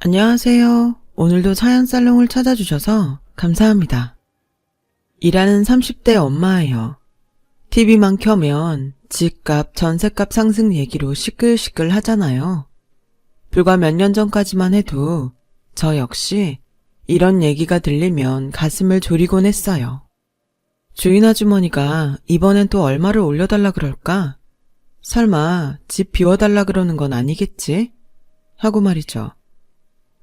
안녕하세요. 오늘도 사연살롱을 찾아주셔서 감사합니다. 일하는 30대 엄마예요. TV만 켜면 집값, 전셋값 상승 얘기로 시끌시끌 하잖아요. 불과 몇 년 전까지만 해도 저 역시 이런 얘기가 들리면 가슴을 졸이곤 했어요. 주인 아주머니가 이번엔 또 얼마를 올려달라 그럴까? 설마 집 비워달라 그러는 건 아니겠지? 하고 말이죠.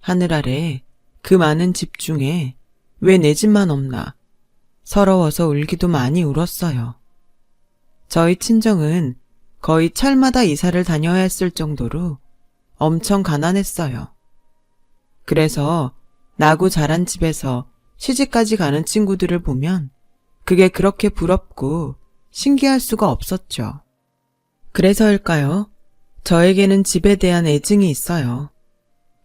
하늘 아래 그 많은 집 중에 왜 내 집만 없나 서러워서 울기도 많이 울었어요. 저희 친정은 거의 철마다 이사를 다녀야 했을 정도로 엄청 가난했어요. 그래서 나고 자란 집에서 시집까지 가는 친구들을 보면 그게 그렇게 부럽고 신기할 수가 없었죠. 그래서일까요? 저에게는 집에 대한 애증이 있어요.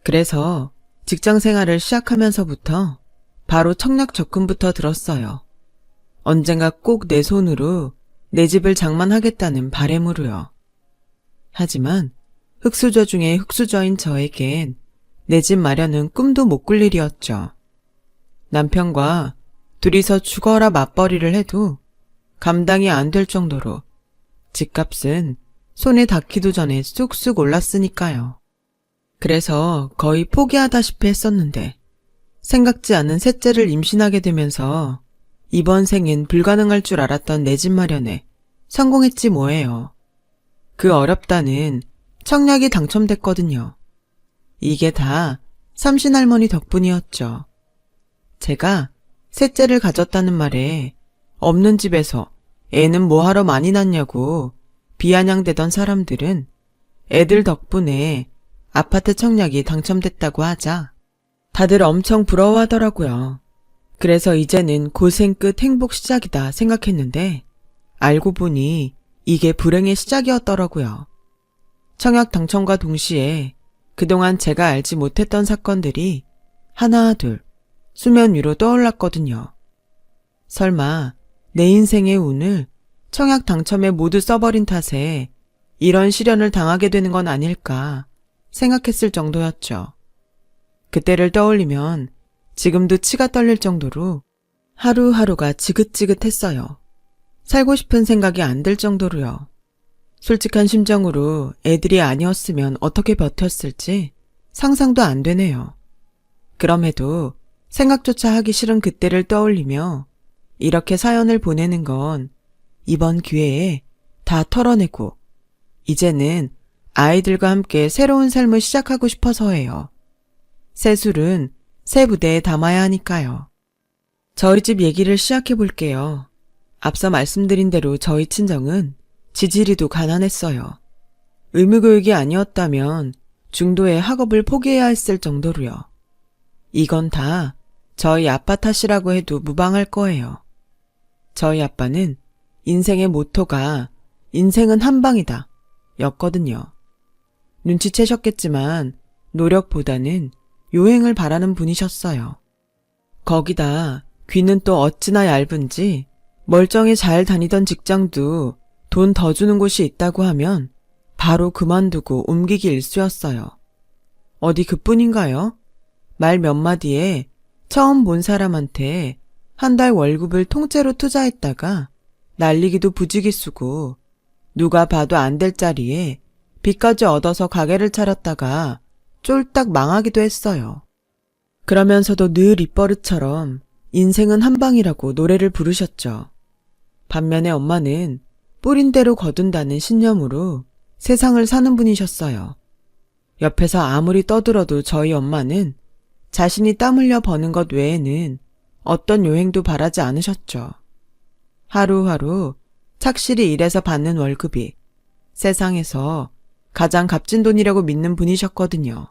그래서 직장 생활을 시작하면서부터 바로 청약 적금부터 들었어요. 언젠가 꼭 내 손으로 내 집을 장만하겠다는 바람으로요. 하지만 흙수저 중에 흙수저인 저에겐 내 집 마련은 꿈도 못 꿀 일이었죠. 남편과 둘이서 죽어라 맞벌이를 해도 감당이 안 될 정도로 집값은 손에 닿기도 전에 쑥쑥 올랐으니까요. 그래서 거의 포기하다시피 했었는데 생각지 않은 셋째를 임신하게 되면서 이번 생엔 불가능할 줄 알았던 내 집 마련에 성공했지 뭐예요. 그 어렵다는 청약이 당첨됐거든요. 이게 다 삼신할머니 덕분이었죠. 제가 셋째를 가졌다는 말에 없는 집에서 애는 뭐하러 많이 낳냐고 비아냥대던 사람들은 애들 덕분에 아파트 청약이 당첨됐다고 하자 다들 엄청 부러워하더라고요. 그래서 이제는 고생 끝 행복 시작이다 생각했는데 알고 보니 이게 불행의 시작이었더라고요. 청약 당첨과 동시에 그동안 제가 알지 못했던 사건들이 하나 둘 수면 위로 떠올랐거든요. 설마 내 인생의 운을 청약 당첨에 모두 써버린 탓에 이런 시련을 당하게 되는 건 아닐까 생각했을 정도였죠. 그때를 떠올리면 지금도 치가 떨릴 정도로 하루하루가 지긋지긋했어요. 살고 싶은 생각이 안 들 정도로요. 솔직한 심정으로 애들이 아니었으면 어떻게 버텼을지 상상도 안 되네요. 그럼에도 생각조차 하기 싫은 그때를 떠올리며 이렇게 사연을 보내는 건 이번 기회에 다 털어내고 이제는 아이들과 함께 새로운 삶을 시작하고 싶어서예요. 새 술은 새 부대에 담아야 하니까요. 저희 집 얘기를 시작해 볼게요. 앞서 말씀드린 대로 저희 친정은 지지리도 가난했어요. 의무교육이 아니었다면 중도의 학업을 포기해야 했을 정도로요. 이건 다 저희 아빠 탓이라고 해도 무방할 거예요. 저희 아빠는 인생의 모토가 인생은 한방이다 였거든요. 눈치채셨겠지만 노력보다는 요행을 바라는 분이셨어요. 거기다 귀는 또 어찌나 얇은지 멀쩡히 잘 다니던 직장도 돈 더 주는 곳이 있다고 하면 바로 그만두고 옮기기 일쑤였어요. 어디 그뿐인가요? 말 몇 마디에 처음 본 사람한테 한 달 월급을 통째로 투자했다가 날리기도 부지기 쓰고 누가 봐도 안 될 자리에 빚까지 얻어서 가게를 차렸다가 쫄딱 망하기도 했어요. 그러면서도 늘 입버릇처럼 인생은 한방이라고 노래를 부르셨죠. 반면에 엄마는 뿌린 대로 거둔다는 신념으로 세상을 사는 분이셨어요. 옆에서 아무리 떠들어도 저희 엄마는 자신이 땀 흘려 버는 것 외에는 어떤 요행도 바라지 않으셨죠. 하루하루 착실히 일해서 받는 월급이 세상에서 가장 값진 돈이라고 믿는 분이셨거든요.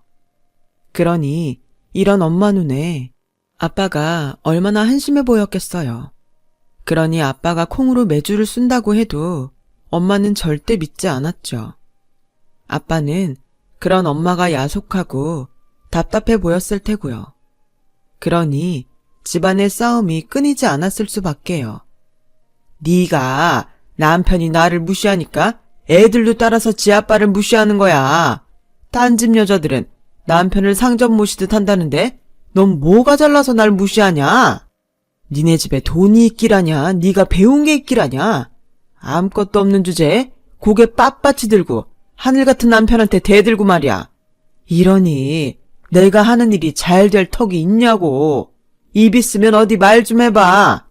그러니 이런 엄마 눈에 아빠가 얼마나 한심해 보였겠어요. 그러니 아빠가 콩으로 매주를 쓴다고 해도 엄마는 절대 믿지 않았죠. 아빠는 그런 엄마가 야속하고 답답해 보였을 테고요. 그러니 집안의 싸움이 끊이지 않았을 수밖에요. 네가 남편이 나를 무시하니까 애들도 따라서 지 아빠를 무시하는 거야. 딴 집 여자들은 남편을 상점 모시듯 한다는데 넌 뭐가 잘나서 날 무시하냐? 니네 집에 돈이 있기라냐? 네가 배운 게 있기라냐? 아무것도 없는 주제에 고개 빳빳이 들고 하늘 같은 남편한테 대들고 말이야. 이러니 내가 하는 일이 잘 될 턱이 있냐고. 입 있으면 어디 말 좀 해봐.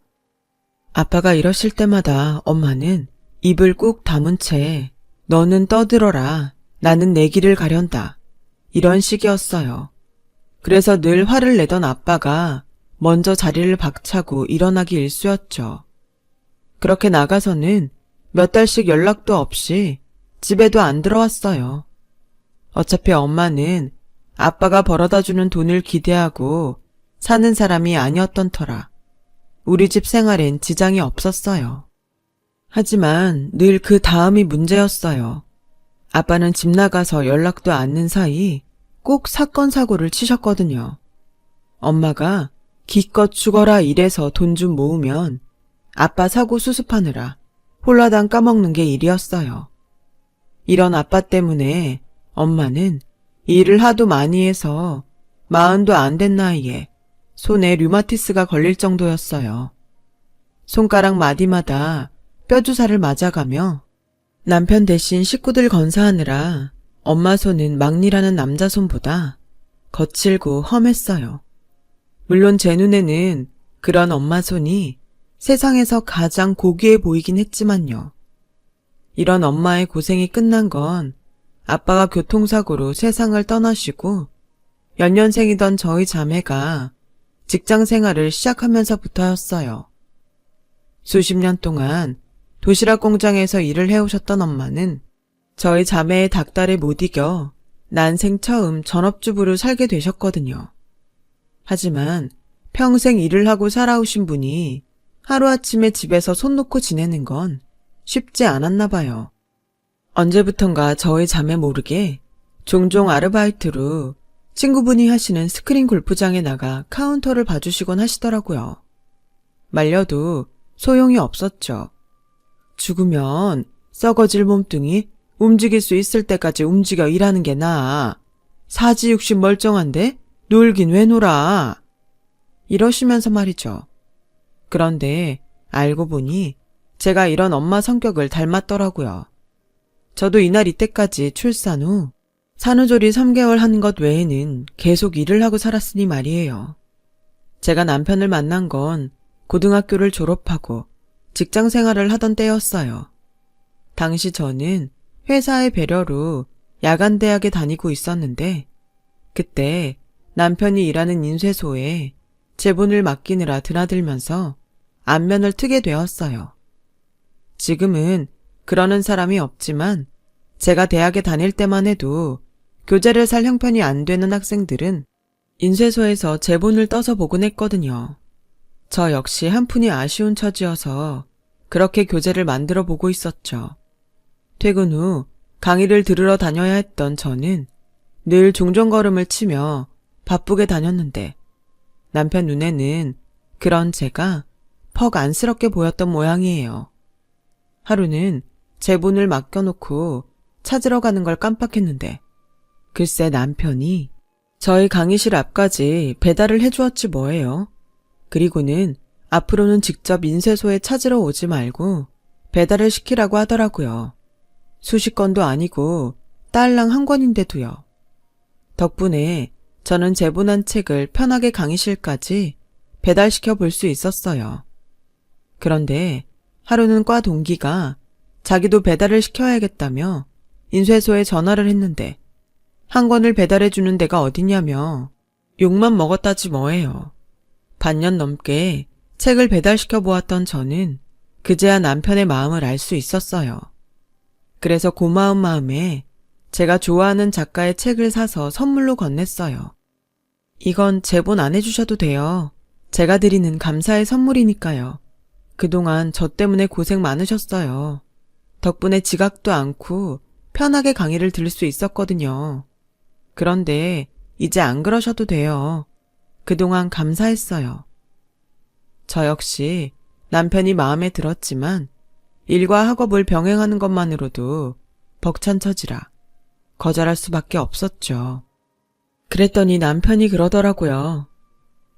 아빠가 이러실 때마다 엄마는 입을 꾹 다문 채 너는 떠들어라. 나는 내 길을 가련다. 이런 식이었어요. 그래서 늘 화를 내던 아빠가 먼저 자리를 박차고 일어나기 일쑤였죠. 그렇게 나가서는 몇 달씩 연락도 없이 집에도 안 들어왔어요. 어차피 엄마는 아빠가 벌어다주는 돈을 기대하고 사는 사람이 아니었던 터라 우리 집 생활엔 지장이 없었어요. 하지만 늘 그 다음이 문제였어요. 아빠는 집 나가서 연락도 않는 사이 꼭 사건 사고를 치셨거든요. 엄마가 기껏 죽어라 일해서 돈 좀 모으면 아빠 사고 수습하느라 홀라당 까먹는 게 일이었어요. 이런 아빠 때문에 엄마는 일을 하도 많이 해서 40도 안 된 나이에 손에 류마티스가 걸릴 정도였어요. 손가락 마디마다 뼈주사를 맞아가며 남편 대신 식구들 건사하느라 엄마 손은 막리라는 남자 손보다 거칠고 험했어요. 물론 제 눈에는 그런 엄마 손이 세상에서 가장 고귀해 보이긴 했지만요. 이런 엄마의 고생이 끝난 건 아빠가 교통사고로 세상을 떠나시고 연년생이던 저희 자매가 직장 생활을 시작하면서부터였어요. 수십 년 동안 도시락 공장에서 일을 해오셨던 엄마는 저희 자매의 닥달에 못 이겨 난생 처음 전업주부로 살게 되셨거든요. 하지만 평생 일을 하고 살아오신 분이 하루아침에 집에서 손 놓고 지내는 건 쉽지 않았나 봐요. 언제부턴가 저희 자매 모르게 종종 아르바이트로 친구분이 하시는 스크린 골프장에 나가 카운터를 봐주시곤 하시더라고요. 말려도 소용이 없었죠. 죽으면 썩어질 몸뚱이 움직일 수 있을 때까지 움직여 일하는 게 나아. 사지육신 멀쩡한데 놀긴 왜 놀아. 이러시면서 말이죠. 그런데 알고 보니 제가 이런 엄마 성격을 닮았더라고요. 저도 이날 이때까지 출산 후 산후조리 3개월 한 것 외에는 계속 일을 하고 살았으니 말이에요. 제가 남편을 만난 건 고등학교를 졸업하고 직장 생활을 하던 때였어요. 당시 저는 회사의 배려로 야간대학에 다니고 있었는데 그때 남편이 일하는 인쇄소에 제본을 맡기느라 드나들면서 안면을 트게 되었어요. 지금은 그러는 사람이 없지만 제가 대학에 다닐 때만 해도 교재를 살 형편이 안 되는 학생들은 인쇄소에서 제본을 떠서 보곤 했거든요. 저 역시 한푼이 아쉬운 처지여서 그렇게 교재를 만들어 보고 있었죠. 퇴근 후 강의를 들으러 다녀야 했던 저는 늘 종종걸음을 치며 바쁘게 다녔는데 남편 눈에는 그런 제가 퍽 안쓰럽게 보였던 모양이에요. 하루는 제본을 맡겨놓고 찾으러 가는 걸 깜빡했는데 글쎄 남편이 저희 강의실 앞까지 배달을 해주었지 뭐예요. 그리고는 앞으로는 직접 인쇄소에 찾으러 오지 말고 배달을 시키라고 하더라고요. 수십 건도 아니고 딸랑 한 권인데도요. 덕분에 저는 제본한 책을 편하게 강의실까지 배달시켜 볼 수 있었어요. 그런데 하루는 과 동기가 자기도 배달을 시켜야겠다며 인쇄소에 전화를 했는데 한 권을 배달해 주는 데가 어디냐며 욕만 먹었다지 뭐예요. 반년 넘게 책을 배달시켜 보았던 저는 그제야 남편의 마음을 알 수 있었어요. 그래서 고마운 마음에 제가 좋아하는 작가의 책을 사서 선물로 건넸어요. 이건 제본 안 해주셔도 돼요. 제가 드리는 감사의 선물이니까요. 그동안 저 때문에 고생 많으셨어요. 덕분에 지각도 않고 편하게 강의를 들을 수 있었거든요. 그런데 이제 안 그러셔도 돼요. 그동안 감사했어요. 저 역시 남편이 마음에 들었지만 일과 학업을 병행하는 것만으로도 벅찬 처지라 거절할 수밖에 없었죠. 그랬더니 남편이 그러더라고요.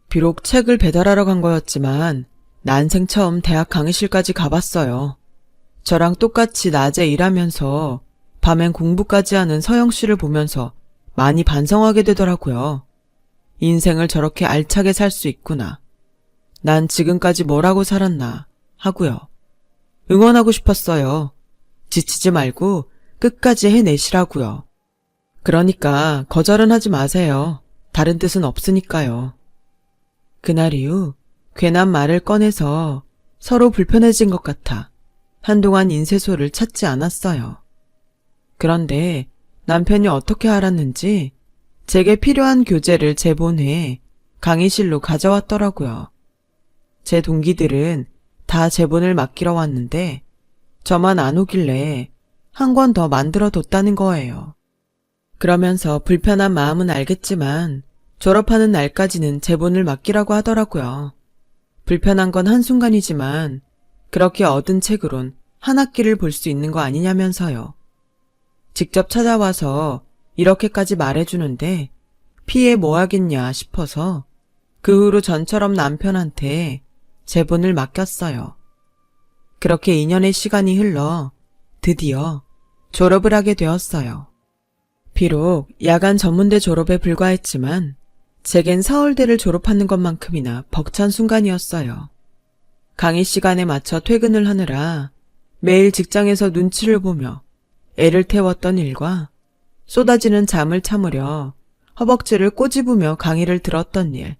비록 책을 배달하러 간 거였지만 난생 처음 대학 강의실까지 가봤어요. 저랑 똑같이 낮에 일하면서 밤엔 공부까지 하는 서영 씨를 보면서 많이 반성하게 되더라고요. 인생을 저렇게 알차게 살 수 있구나. 난 지금까지 뭐라고 살았나 하고요. 응원하고 싶었어요. 지치지 말고 끝까지 해내시라고요. 그러니까 거절은 하지 마세요. 다른 뜻은 없으니까요. 그날 이후 괜한 말을 꺼내서 서로 불편해진 것 같아 한동안 인쇄소를 찾지 않았어요. 그런데 남편이 어떻게 알았는지 제게 필요한 교재를 제본해 강의실로 가져왔더라고요. 제 동기들은 다 제본을 맡기러 왔는데 저만 안 오길래 한 권 더 만들어 뒀다는 거예요. 그러면서 불편한 마음은 알겠지만 졸업하는 날까지는 제본을 맡기라고 하더라고요. 불편한 건 한순간이지만 그렇게 얻은 책으론 한 학기를 볼 수 있는 거 아니냐면서요. 직접 찾아와서 이렇게까지 말해주는데 피해 뭐 하겠냐 싶어서 그 후로 전처럼 남편한테 제본을 맡겼어요. 그렇게 2년의 시간이 흘러 드디어 졸업을 하게 되었어요. 비록 야간 전문대 졸업에 불과했지만 제겐 서울대를 졸업하는 것만큼이나 벅찬 순간이었어요. 강의 시간에 맞춰 퇴근을 하느라 매일 직장에서 눈치를 보며 애를 태웠던 일과 쏟아지는 잠을 참으려 허벅지를 꼬집으며 강의를 들었던 일,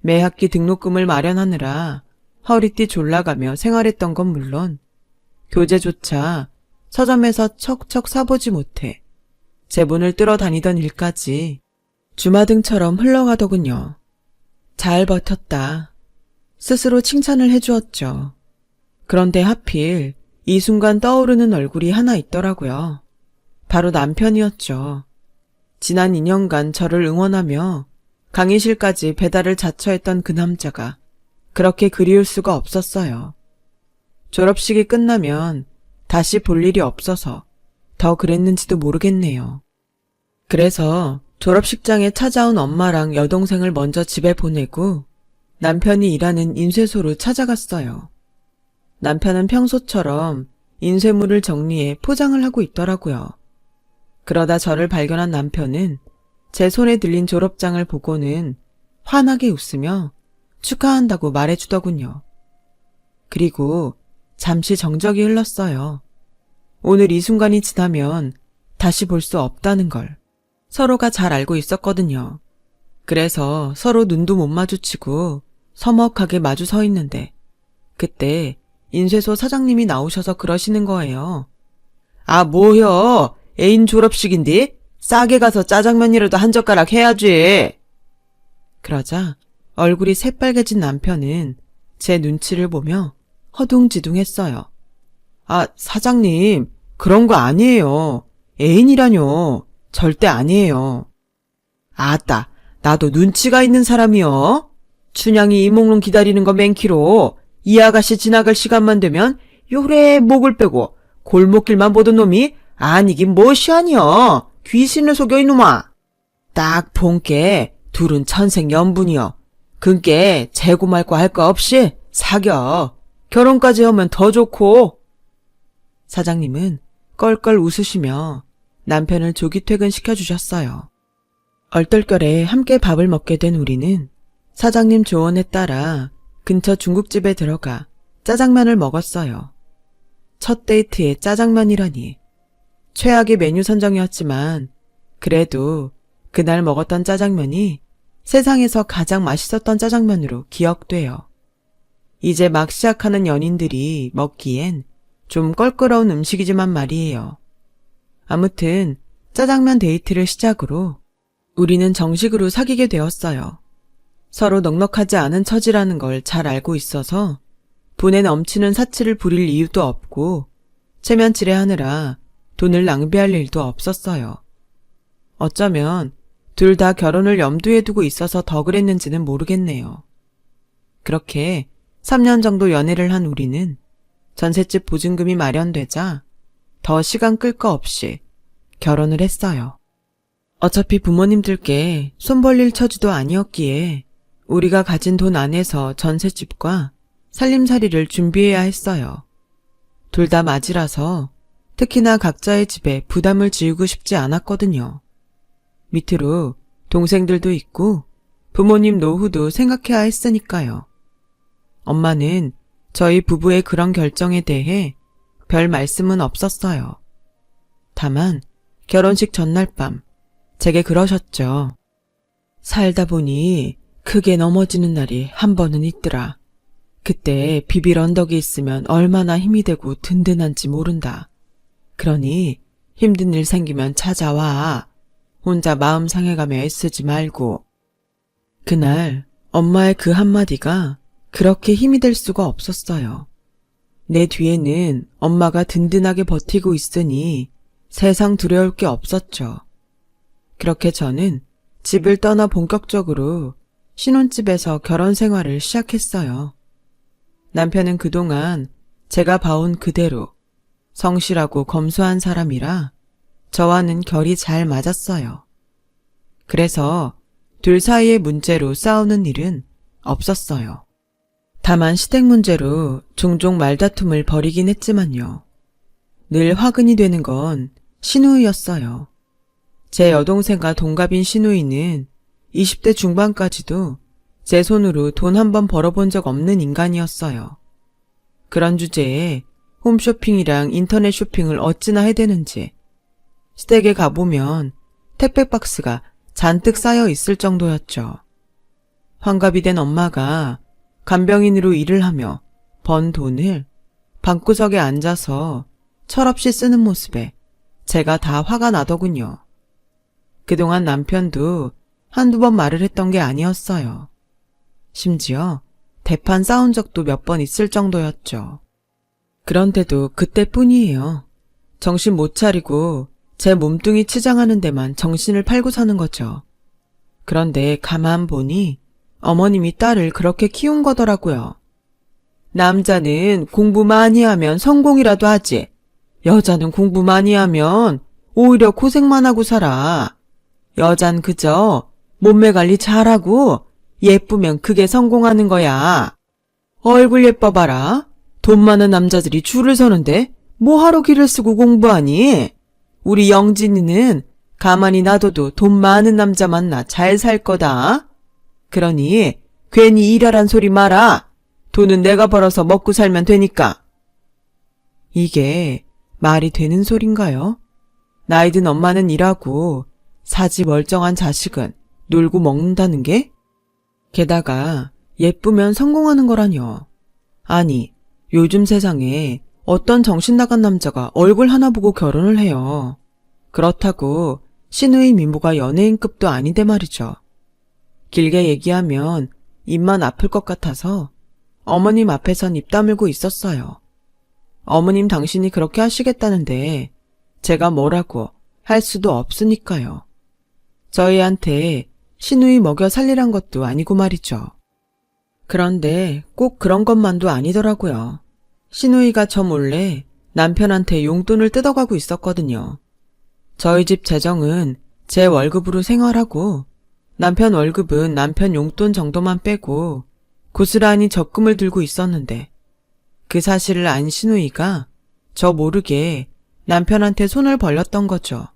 매 학기 등록금을 마련하느라 허리띠 졸라가며 생활했던 건 물론 교재조차 서점에서 척척 사보지 못해 제본을 뜯어 다니던 일까지 주마등처럼 흘러가더군요. 잘 버텼다. 스스로 칭찬을 해주었죠. 그런데 하필 이 순간 떠오르는 얼굴이 하나 있더라고요. 바로 남편이었죠. 지난 2년간 저를 응원하며 강의실까지 배달을 자처했던 그 남자가 그렇게 그리울 수가 없었어요. 졸업식이 끝나면 다시 볼 일이 없어서 더 그랬는지도 모르겠네요. 그래서 졸업식장에 찾아온 엄마랑 여동생을 먼저 집에 보내고 남편이 일하는 인쇄소로 찾아갔어요. 남편은 평소처럼 인쇄물을 정리해 포장을 하고 있더라고요. 그러다 저를 발견한 남편은 제 손에 들린 졸업장을 보고는 환하게 웃으며 축하한다고 말해주더군요. 그리고 잠시 정적이 흘렀어요. 오늘 이 순간이 지나면 다시 볼 수 없다는 걸 서로가 잘 알고 있었거든요. 그래서 서로 눈도 못 마주치고 서먹하게 마주 서 있는데 그때 인쇄소 사장님이 나오셔서 그러시는 거예요. 아, 뭐여? 애인 졸업식인데? 싸게 가서 짜장면이라도 한 젓가락 해야지. 그러자 얼굴이 새빨개진 남편은 제 눈치를 보며 허둥지둥했어요. 아, 사장님, 그런 거 아니에요. 애인이라뇨. 절대 아니에요. 아따, 나도 눈치가 있는 사람이요. 춘향이 이몽룡 기다리는 거 맨키로 이 아가씨 지나갈 시간만 되면 요래 목을 빼고 골목길만 보던 놈이 아니긴 무엇이하니여. 귀신을 속여 이놈아. 딱 본께 둘은 천생연분이여. 그께 재고 말고 할 거 없이 사겨. 결혼까지 하면 더 좋고. 사장님은 껄껄 웃으시며 남편을 조기 퇴근시켜주셨어요. 얼떨결에 함께 밥을 먹게 된 우리는 사장님 조언에 따라 근처 중국집에 들어가 짜장면을 먹었어요. 첫 데이트에 짜장면이라니. 최악의 메뉴 선정이었지만 그래도 그날 먹었던 짜장면이 세상에서 가장 맛있었던 짜장면으로 기억돼요. 이제 막 시작하는 연인들이 먹기엔 좀 껄끄러운 음식이지만 말이에요. 아무튼 짜장면 데이트를 시작으로 우리는 정식으로 사귀게 되었어요. 서로 넉넉하지 않은 처지라는 걸 잘 알고 있어서 분에 넘치는 사치를 부릴 이유도 없고 체면질해하느라 돈을 낭비할 일도 없었어요. 어쩌면 둘 다 결혼을 염두에 두고 있어서 더 그랬는지는 모르겠네요. 그렇게 3년 정도 연애를 한 우리는 전셋집 보증금이 마련되자 더 시간 끌 거 없이 결혼을 했어요. 어차피 부모님들께 손 벌릴 처지도 아니었기에 우리가 가진 돈 안에서 전셋집과 살림살이를 준비해야 했어요. 둘 다 맞이라서 특히나 각자의 집에 부담을 지우고 싶지 않았거든요. 밑으로 동생들도 있고 부모님 노후도 생각해야 했으니까요. 엄마는 저희 부부의 그런 결정에 대해 별 말씀은 없었어요. 다만 결혼식 전날 밤 제게 그러셨죠. 살다 보니 크게 넘어지는 날이 한 번은 있더라. 그때 비빌 언덕이 있으면 얼마나 힘이 되고 든든한지 모른다. 그러니 힘든 일 생기면 찾아와. 혼자 마음 상해가며 애쓰지 말고. 그날 엄마의 그 한마디가 그렇게 힘이 될 수가 없었어요. 내 뒤에는 엄마가 든든하게 버티고 있으니 세상 두려울 게 없었죠. 그렇게 저는 집을 떠나 본격적으로 신혼집에서 결혼 생활을 시작했어요. 남편은 그동안 제가 봐온 그대로 성실하고 검소한 사람이라 저와는 결이 잘 맞았어요. 그래서 둘 사이의 문제로 싸우는 일은 없었어요. 다만 시댁 문제로 종종 말다툼을 벌이긴 했지만요. 늘 화근이 되는 건 시누이였어요. 제 여동생과 동갑인 시누이는 20대 중반까지도 제 손으로 돈 한 번 벌어본 적 없는 인간이었어요. 그런 주제에 홈쇼핑이랑 인터넷 쇼핑을 어찌나 해대는지 시댁에 가보면 택배 박스가 잔뜩 쌓여 있을 정도였죠. 환갑이 된 엄마가 간병인으로 일을 하며 번 돈을 방구석에 앉아서 철없이 쓰는 모습에 제가 다 화가 나더군요. 그동안 남편도 한두 번 말을 했던 게 아니었어요. 심지어 대판 싸운 적도 몇 번 있을 정도였죠. 그런데도 그때뿐이에요. 정신 못 차리고 제 몸뚱이 치장하는 데만 정신을 팔고 사는 거죠. 그런데 가만 보니 어머님이 딸을 그렇게 키운 거더라고요. 남자는 공부 많이 하면 성공이라도 하지. 여자는 공부 많이 하면 오히려 고생만 하고 살아. 여잔 그저 몸매 관리 잘하고 예쁘면 그게 성공하는 거야. 얼굴 예뻐봐라. 돈 많은 남자들이 줄을 서는데 뭐하러 길을 쓰고 공부하니? 우리 영진이는 가만히 놔둬도 돈 많은 남자 만나 잘 살 거다. 그러니 괜히 일하란 소리 마라. 돈은 내가 벌어서 먹고 살면 되니까. 이게 말이 되는 소린가요? 나이 든 엄마는 일하고 사지 멀쩡한 자식은 놀고 먹는다는 게? 게다가 예쁘면 성공하는 거라뇨. 아니, 요즘 세상에 어떤 정신 나간 남자가 얼굴 하나 보고 결혼을 해요. 그렇다고 시누이 미모가 연예인급도 아닌데 말이죠. 길게 얘기하면 입만 아플 것 같아서 어머님 앞에선 입 다물고 있었어요. 어머님 당신이 그렇게 하시겠다는데 제가 뭐라고 할 수도 없으니까요. 저희한테 시누이 먹여 살리란 것도 아니고 말이죠. 그런데 꼭 그런 것만도 아니더라고요. 시누이가 저 몰래 남편한테 용돈을 뜯어가고 있었거든요. 저희 집 재정은 제 월급으로 생활하고 남편 월급은 남편 용돈 정도만 빼고 고스란히 적금을 들고 있었는데 그 사실을 안 시누이가 저 모르게 남편한테 손을 벌렸던 거죠.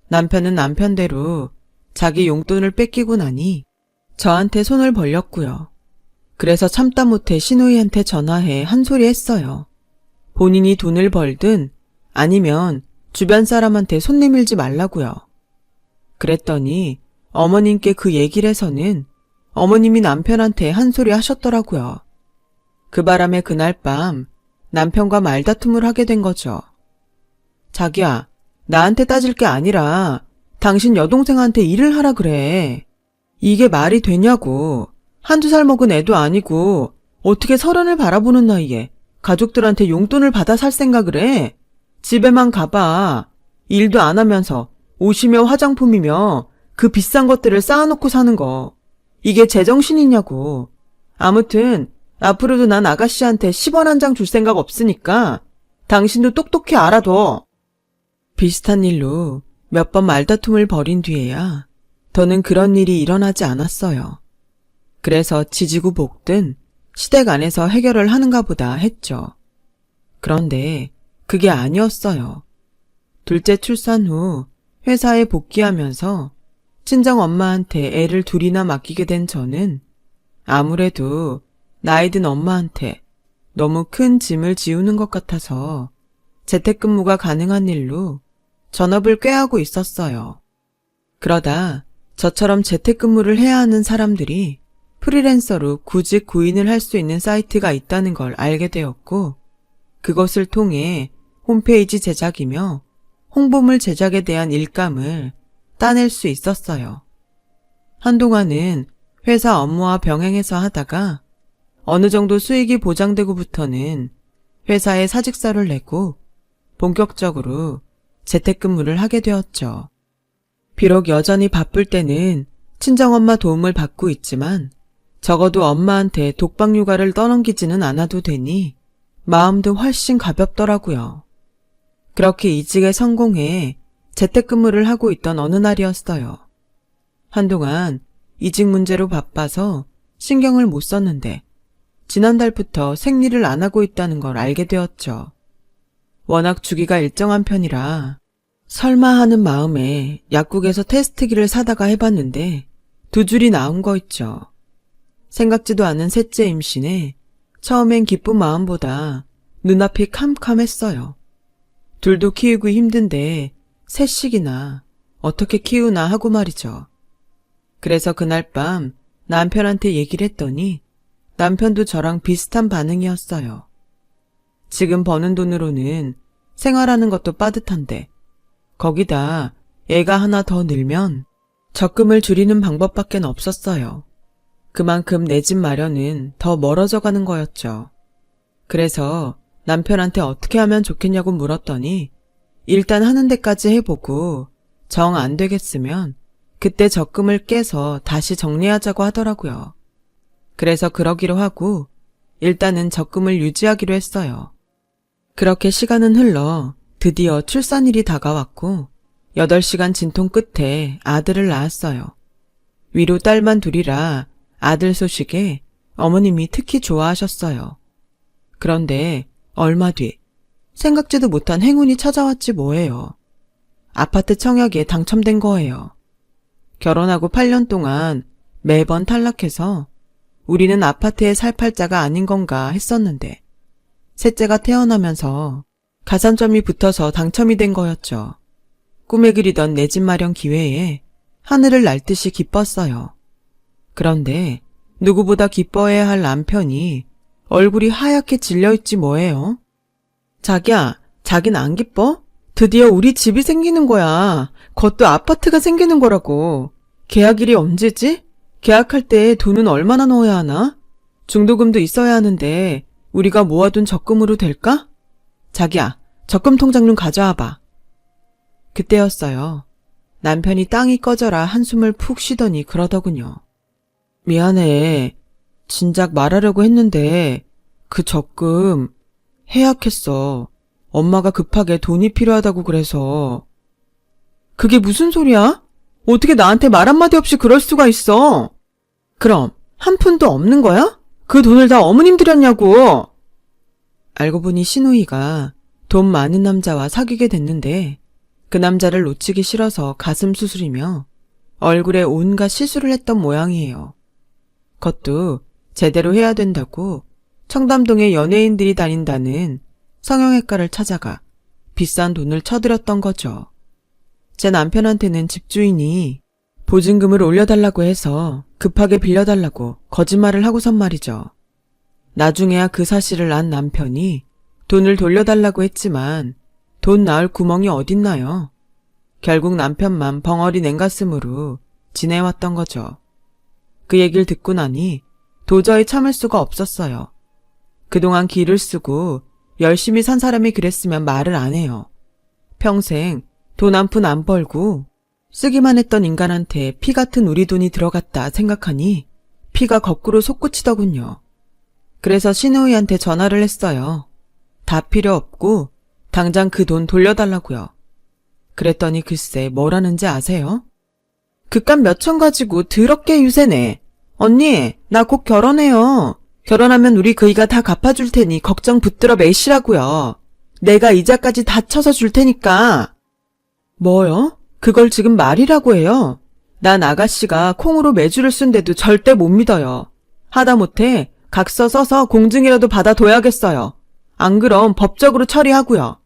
남편은 남편대로 자기 용돈을 뺏기고 나니 저한테 손을 벌렸고요. 그래서 참다 못해 시누이한테 전화해 한 소리 했어요. 본인이 돈을 벌든 아니면 주변 사람한테 손 내밀지 말라고요. 그랬더니 어머님께 그 얘기를 해서는 어머님이 남편한테 한 소리 하셨더라고요. 그 바람에 그날 밤 남편과 말다툼을 하게 된 거죠. 자기야, 나한테 따질 게 아니라 당신 여동생한테 일을 하라 그래. 이게 말이 되냐고. 한두 살 먹은 애도 아니고 어떻게 서른을 바라보는 나이에 가족들한테 용돈을 받아 살 생각을 해? 집에만 가봐. 일도 안 하면서 옷이며 화장품이며 그 비싼 것들을 쌓아놓고 사는 거. 이게 제정신이냐고. 아무튼 앞으로도 난 아가씨한테 10원 한 장 줄 생각 없으니까 당신도 똑똑히 알아둬. 비슷한 일로 몇 번 말다툼을 벌인 뒤에야 더는 그런 일이 일어나지 않았어요. 그래서 지지고 볶든 시댁 안에서 해결을 하는가 보다 했죠. 그런데 그게 아니었어요. 둘째 출산 후 회사에 복귀하면서 친정엄마한테 애를 둘이나 맡기게 된 저는 아무래도 나이든 엄마한테 너무 큰 짐을 지우는 것 같아서 재택근무가 가능한 일로 전업을 꾀하고 있었어요. 그러다 저처럼 재택근무를 해야 하는 사람들이 프리랜서로 구직 구인을 할 수 있는 사이트가 있다는 걸 알게 되었고, 그것을 통해 홈페이지 제작이며 홍보물 제작에 대한 일감을 따낼 수 있었어요. 한동안은 회사 업무와 병행해서 하다가 어느 정도 수익이 보장되고부터는 회사에 사직서를 내고 본격적으로 재택근무를 하게 되었죠. 비록 여전히 바쁠 때는 친정엄마 도움을 받고 있지만 적어도 엄마한테 독박 육아를 떠넘기지는 않아도 되니 마음도 훨씬 가볍더라고요. 그렇게 이직에 성공해 재택근무를 하고 있던 어느 날이었어요. 한동안 이직 문제로 바빠서 신경을 못 썼는데 지난달부터 생리를 안 하고 있다는 걸 알게 되었죠. 워낙 주기가 일정한 편이라 설마 하는 마음에 약국에서 테스트기를 사다가 해봤는데 2줄이 나온 거 있죠. 생각지도 않은 셋째 임신에 처음엔 기쁜 마음보다 눈앞이 캄캄했어요. 둘도 키우기 힘든데 셋씩이나 어떻게 키우나 하고 말이죠. 그래서 그날 밤 남편한테 얘기를 했더니 남편도 저랑 비슷한 반응이었어요. 지금 버는 돈으로는 생활하는 것도 빠듯한데 거기다 애가 하나 더 늘면 적금을 줄이는 방법밖엔 없었어요. 그만큼 내 집 마련은 더 멀어져 가는 거였죠. 그래서 남편한테 어떻게 하면 좋겠냐고 물었더니 일단 하는 데까지 해보고 정 안 되겠으면 그때 적금을 깨서 다시 정리하자고 하더라고요. 그래서 그러기로 하고 일단은 적금을 유지하기로 했어요. 그렇게 시간은 흘러 드디어 출산일이 다가왔고 8시간 진통 끝에 아들을 낳았어요. 위로 딸만 둘이라 아들 소식에 어머님이 특히 좋아하셨어요. 그런데 얼마 뒤 생각지도 못한 행운이 찾아왔지 뭐예요. 아파트 청약에 당첨된 거예요. 결혼하고 8년 동안 매번 탈락해서 우리는 아파트에 살 팔자가 아닌 건가 했었는데 셋째가 태어나면서 가산점이 붙어서 당첨이 된 거였죠. 꿈에 그리던 내 집 마련 기회에 하늘을 날 듯이 기뻤어요. 그런데 누구보다 기뻐해야 할 남편이 얼굴이 하얗게 질려있지 뭐예요? 자기야, 자긴 안 기뻐? 드디어 우리 집이 생기는 거야. 그것도 아파트가 생기는 거라고. 계약일이 언제지? 계약할 때 돈은 얼마나 넣어야 하나? 중도금도 있어야 하는데 우리가 모아둔 적금으로 될까? 자기야, 적금 통장 좀 가져와봐. 그때였어요. 남편이 땅이 꺼져라 한숨을 푹 쉬더니 그러더군요. 미안해. 진작 말하려고 했는데 그 적금 해약했어. 엄마가 급하게 돈이 필요하다고 그래서. 그게 무슨 소리야? 어떻게 나한테 말 한마디 없이 그럴 수가 있어? 그럼 한 푼도 없는 거야? 그 돈을 다 어머님 드렸냐고. 알고 보니 신우이가 돈 많은 남자와 사귀게 됐는데 그 남자를 놓치기 싫어서 가슴 수술이며 얼굴에 온갖 시술을 했던 모양이에요. 그것도 제대로 해야 된다고 청담동에 연예인들이 다닌다는 성형외과를 찾아가 비싼 돈을 쳐들였던 거죠. 제 남편한테는 집주인이 보증금을 올려달라고 해서 급하게 빌려달라고 거짓말을 하고선 말이죠. 나중에야 그 사실을 안 남편이 돈을 돌려달라고 했지만 돈 나올 구멍이 어딨나요? 결국 남편만 벙어리 냉가슴으로 지내왔던 거죠. 그 얘기를 듣고 나니 도저히 참을 수가 없었어요. 그동안 기를 쓰고 열심히 산 사람이 그랬으면 말을 안 해요. 평생 돈 한 푼 안 벌고 쓰기만 했던 인간한테 피 같은 우리 돈이 들어갔다 생각하니 피가 거꾸로 솟구치더군요. 그래서 신우이한테 전화를 했어요. 다 필요 없고 당장 그 돈 돌려달라고요. 그랬더니 글쎄 뭐라는지 아세요? 그깟 몇천 가지고 더럽게 유세네. 언니, 나 곧 결혼해요. 결혼하면 우리 그이가 다 갚아줄 테니 걱정 붙들어 매시라고요. 내가 이자까지 다 쳐서 줄 테니까. 뭐요? 그걸 지금 말이라고 해요? 난 아가씨가 콩으로 매주를 쓴데도 절대 못 믿어요. 하다못해 각서 써서 공증이라도 받아둬야겠어요. 안 그럼 법적으로 처리하고요.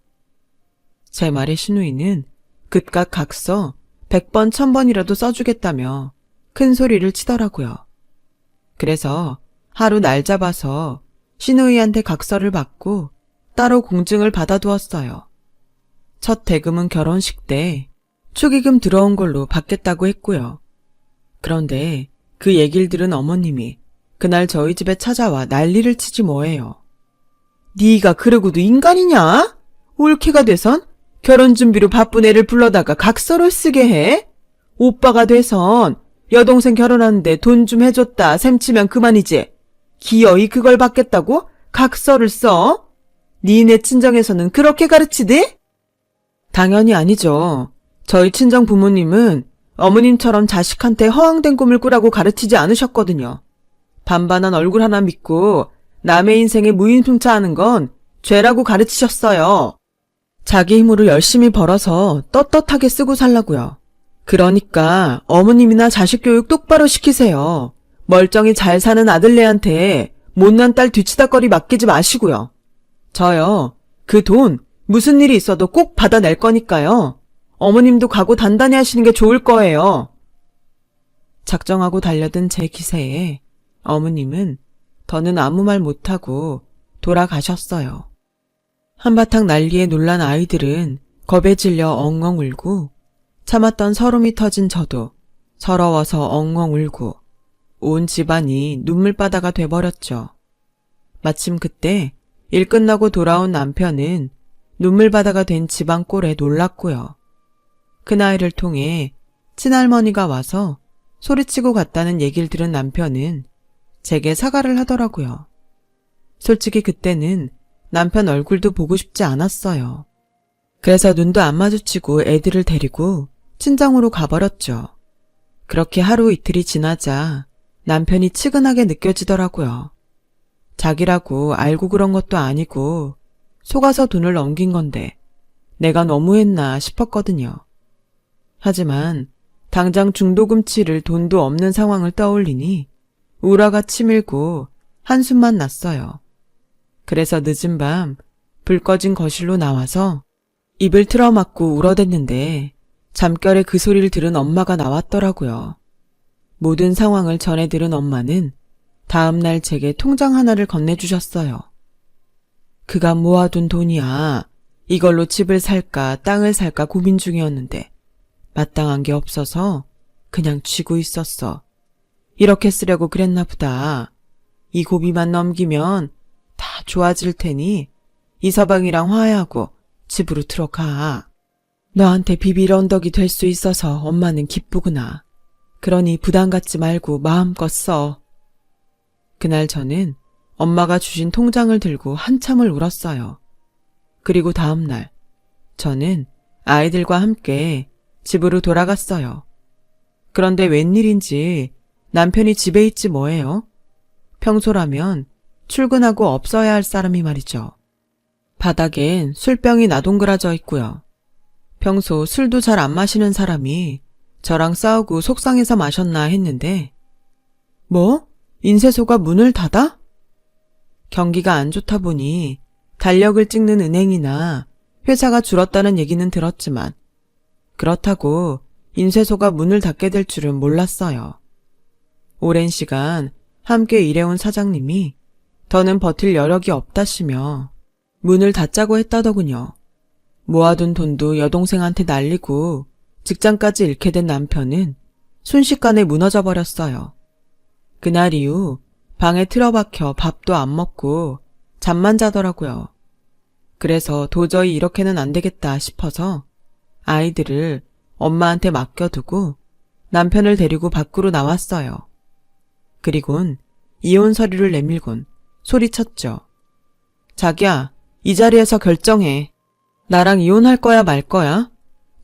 제 말에 신우이는 그깟 각서 100번 1000번이라도 써주겠다며 큰 소리를 치더라고요. 그래서 하루 날 잡아서 신우이한테 각서를 받고 따로 공증을 받아두었어요. 첫 대금은 결혼식 때 축의금 들어온 걸로 받겠다고 했고요. 그런데 그 얘기를 들은 어머님이 그날 저희 집에 찾아와 난리를 치지 뭐예요. 네가 그러고도 인간이냐? 올케가 돼선 결혼 준비로 바쁜 애를 불러다가 각서를 쓰게 해? 오빠가 돼선 여동생 결혼하는데 돈 좀 해줬다 셈치면 그만이지. 기어이 그걸 받겠다고 각서를 써? 니네 친정에서는 그렇게 가르치대? 당연히 아니죠. 저희 친정 부모님은 어머님처럼 자식한테 허황된 꿈을 꾸라고 가르치지 않으셨거든요. 반반한 얼굴 하나 믿고 남의 인생에 무임승차하는 건 죄라고 가르치셨어요. 자기 힘으로 열심히 벌어서 떳떳하게 쓰고 살라고요. 그러니까 어머님이나 자식 교육 똑바로 시키세요. 멀쩡히 잘 사는 아들네한테 못난 딸 뒤치다거리 맡기지 마시고요. 저요, 그 돈 무슨 일이 있어도 꼭 받아낼 거니까요. 어머님도 각오 단단히 하시는 게 좋을 거예요. 작정하고 달려든 제 기세에 어머님은 더는 아무 말 못하고 돌아가셨어요. 한바탕 난리에 놀란 아이들은 겁에 질려 엉엉 울고 참았던 서름이 터진 저도 서러워서 엉엉 울고 온 집안이 눈물바다가 돼버렸죠. 마침 그때 일 끝나고 돌아온 남편은 눈물바다가 된 집안 꼴에 놀랐고요. 큰아이를 통해 친할머니가 와서 소리치고 갔다는 얘기를 들은 남편은 제게 사과를 하더라고요. 솔직히 그때는 남편 얼굴도 보고 싶지 않았어요. 그래서 눈도 안 마주치고 애들을 데리고 친정으로 가버렸죠. 그렇게 하루 이틀이 지나자 남편이 측은하게 느껴지더라고요. 자기라고 알고 그런 것도 아니고 속아서 돈을 넘긴 건데 내가 너무했나 싶었거든요. 하지만 당장 중도금 치를 돈도 없는 상황을 떠올리니 우라가 치밀고 한숨만 났어요. 그래서 늦은 밤 불 꺼진 거실로 나와서 입을 틀어막고 울어댔는데 잠결에 그 소리를 들은 엄마가 나왔더라고요. 모든 상황을 전해 들은 엄마는 다음날 제게 통장 하나를 건네주셨어요. 그가 모아둔 돈이야. 이걸로 집을 살까 땅을 살까 고민 중이었는데 마땅한 게 없어서 그냥 쥐고 있었어. 이렇게 쓰려고 그랬나 보다. 이 고비만 넘기면 다 좋아질 테니 이서방이랑 화해하고 집으로 들어가. 너한테 비빌 언덕이 될 수 있어서 엄마는 기쁘구나. 그러니 부담 갖지 말고 마음껏 써. 그날 저는 엄마가 주신 통장을 들고 한참을 울었어요. 그리고 다음날 저는 아이들과 함께 집으로 돌아갔어요. 그런데 웬일인지 남편이 집에 있지 뭐예요? 평소라면 출근하고 없어야 할 사람이 말이죠. 바닥엔 술병이 나동그라져 있고요. 평소 술도 잘 안 마시는 사람이 저랑 싸우고 속상해서 마셨나 했는데 뭐? 인쇄소가 문을 닫아? 경기가 안 좋다 보니 달력을 찍는 은행이나 회사가 줄었다는 얘기는 들었지만 그렇다고 인쇄소가 문을 닫게 될 줄은 몰랐어요. 오랜 시간 함께 일해온 사장님이 더는 버틸 여력이 없다시며 문을 닫자고 했다더군요. 모아둔 돈도 여동생한테 날리고 직장까지 잃게 된 남편은 순식간에 무너져 버렸어요. 그날 이후 방에 틀어박혀 밥도 안 먹고 잠만 자더라고요. 그래서 도저히 이렇게는 안 되겠다 싶어서 아이들을 엄마한테 맡겨두고 남편을 데리고 밖으로 나왔어요. 그리곤 이혼 서류를 내밀곤 소리쳤죠. 자기야, 이 자리에서 결정해. 나랑 이혼할 거야 말 거야?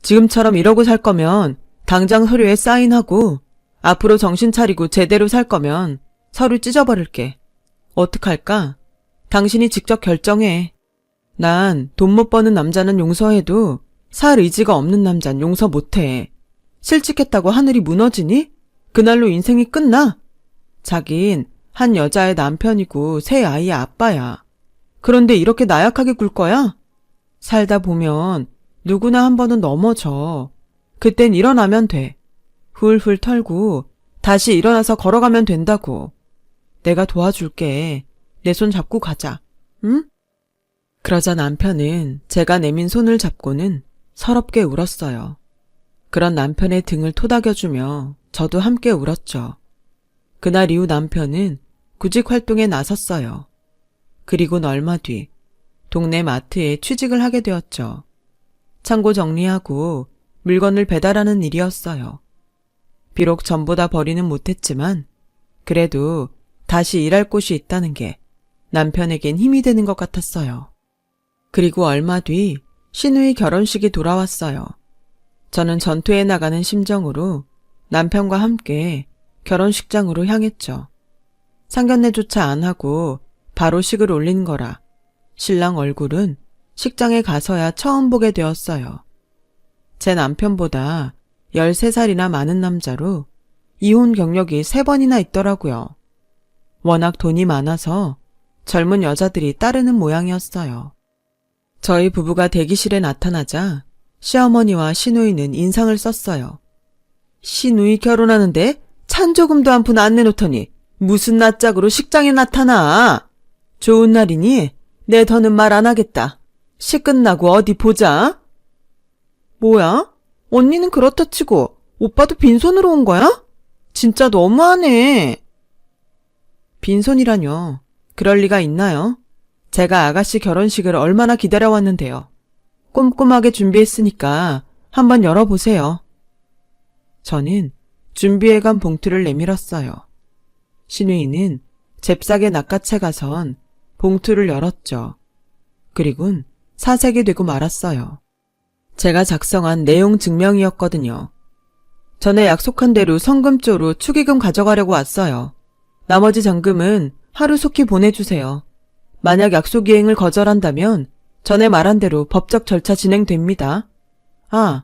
지금처럼 이러고 살 거면 당장 서류에 사인하고 앞으로 정신 차리고 제대로 살 거면 서류 찢어버릴게. 어떡할까? 당신이 직접 결정해. 난 돈 못 버는 남자는 용서해도 살 의지가 없는 남잔 용서 못해. 실직했다고 하늘이 무너지니? 그날로 인생이 끝나? 자긴 한 여자의 남편이고 세 아이의 아빠야. 그런데 이렇게 나약하게 굴 거야? 살다 보면 누구나 한 번은 넘어져. 그땐 일어나면 돼. 훌훌 털고 다시 일어나서 걸어가면 된다고. 내가 도와줄게. 내 손 잡고 가자. 응? 그러자 남편은 제가 내민 손을 잡고는 서럽게 울었어요. 그런 남편의 등을 토닥여주며 저도 함께 울었죠. 그날 이후 남편은 구직 활동에 나섰어요. 그리고는 얼마 뒤 동네 마트에 취직을 하게 되었죠. 창고 정리하고 물건을 배달하는 일이었어요. 비록 전보다 벌이는 못했지만 그래도 다시 일할 곳이 있다는 게 남편에겐 힘이 되는 것 같았어요. 그리고 얼마 뒤 신우의 결혼식이 돌아왔어요. 저는 전투에 나가는 심정으로 남편과 함께 결혼식장으로 향했죠. 상견례조차 안 하고 바로 식을 올린 거라 신랑 얼굴은 식장에 가서야 처음 보게 되었어요. 제 남편보다 13살이나 많은 남자로 이혼 경력이 3번이나 있더라고요. 워낙 돈이 많아서 젊은 여자들이 따르는 모양이었어요. 저희 부부가 대기실에 나타나자 시어머니와 시누이는 인상을 썼어요. 시누이 결혼하는데 찬조금도 한 푼 안 내놓더니 무슨 낯짝으로 식장에 나타나. 좋은 날이니 내 더는 말 안 하겠다. 시 끝나고 어디 보자. 뭐야? 언니는 그렇다 치고 오빠도 빈손으로 온 거야? 진짜 너무하네. 빈손이라뇨. 그럴 리가 있나요? 제가 아가씨 결혼식을 얼마나 기다려왔는데요. 꼼꼼하게 준비했으니까 한번 열어보세요. 저는 준비해간 봉투를 내밀었어요. 신우이는 잽싸게 낚아채 가선 봉투를 열었죠. 그리곤 사색이 되고 말았어요. 제가 작성한 내용 증명이었거든요. 전에 약속한 대로 성금조로 축의금 가져가려고 왔어요. 나머지 잔금은 하루속히 보내주세요. 만약 약속 이행을 거절한다면 전에 말한 대로 법적 절차 진행됩니다. 아,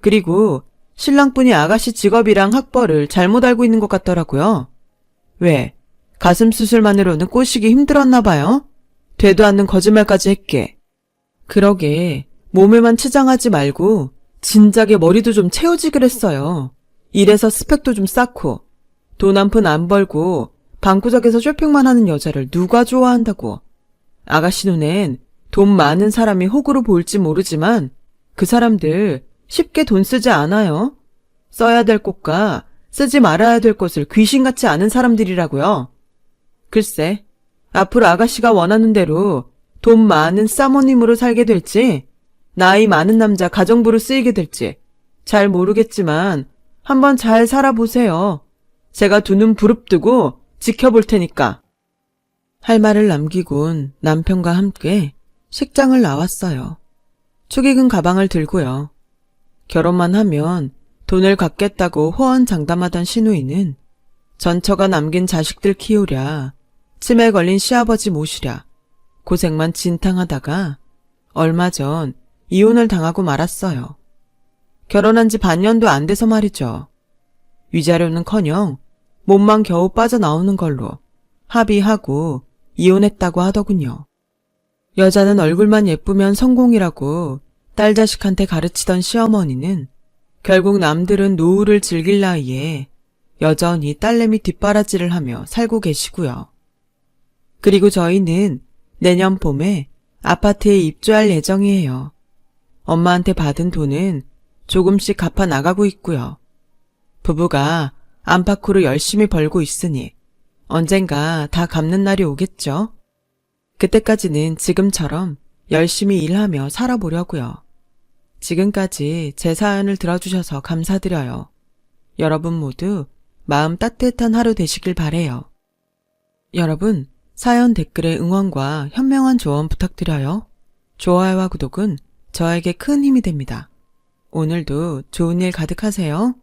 그리고 신랑분이 아가씨 직업이랑 학벌을 잘못 알고 있는 것 같더라고요. 왜? 가슴 수술만으로는 꼬시기 힘들었나 봐요? 되도 않는 거짓말까지 했게. 그러게 몸에만 치장하지 말고 진작에 머리도 좀 채우지 그랬어요. 이래서 스펙도 좀 쌓고 돈 한 푼 안 벌고 방구석에서 쇼핑만 하는 여자를 누가 좋아한다고. 아가씨 눈엔 돈 많은 사람이 호구로 보일지 모르지만 그 사람들 쉽게 돈 쓰지 않아요. 써야 될 곳과 쓰지 말아야 될 곳을 귀신같이 아는 사람들이라고요. 글쎄, 앞으로 아가씨가 원하는 대로 돈 많은 사모님으로 살게 될지 나이 많은 남자 가정부로 쓰이게 될지 잘 모르겠지만 한번 잘 살아보세요. 제가 두 눈 부릅뜨고 지켜볼 테니까. 할 말을 남기곤 남편과 함께 식장을 나왔어요. 축의금 가방을 들고요. 결혼만 하면 돈을 갚겠다고 호언장담하던 시누이는 전처가 남긴 자식들 키우랴, 치매 걸린 시아버지 모시랴, 고생만 진탕하다가 얼마 전 이혼을 당하고 말았어요. 결혼한 지 반년도 안 돼서 말이죠. 위자료는커녕 몸만 겨우 빠져나오는 걸로 합의하고 이혼했다고 하더군요. 여자는 얼굴만 예쁘면 성공이라고 딸 자식한테 가르치던 시어머니는 결국 남들은 노후를 즐길 나이에 여전히 딸내미 뒷바라지를 하며 살고 계시고요. 그리고 저희는 내년 봄에 아파트에 입주할 예정이에요. 엄마한테 받은 돈은 조금씩 갚아 나가고 있고요. 부부가 안팎으로 열심히 벌고 있으니 언젠가 다 갚는 날이 오겠죠. 그때까지는 지금처럼 열심히 일하며 살아보려고요. 지금까지 제 사연을 들어주셔서 감사드려요. 여러분 모두 마음 따뜻한 하루 되시길 바래요. 여러분, 사연 댓글에 응원과 현명한 조언 부탁드려요. 좋아요와 구독은 저에게 큰 힘이 됩니다. 오늘도 좋은 일 가득하세요.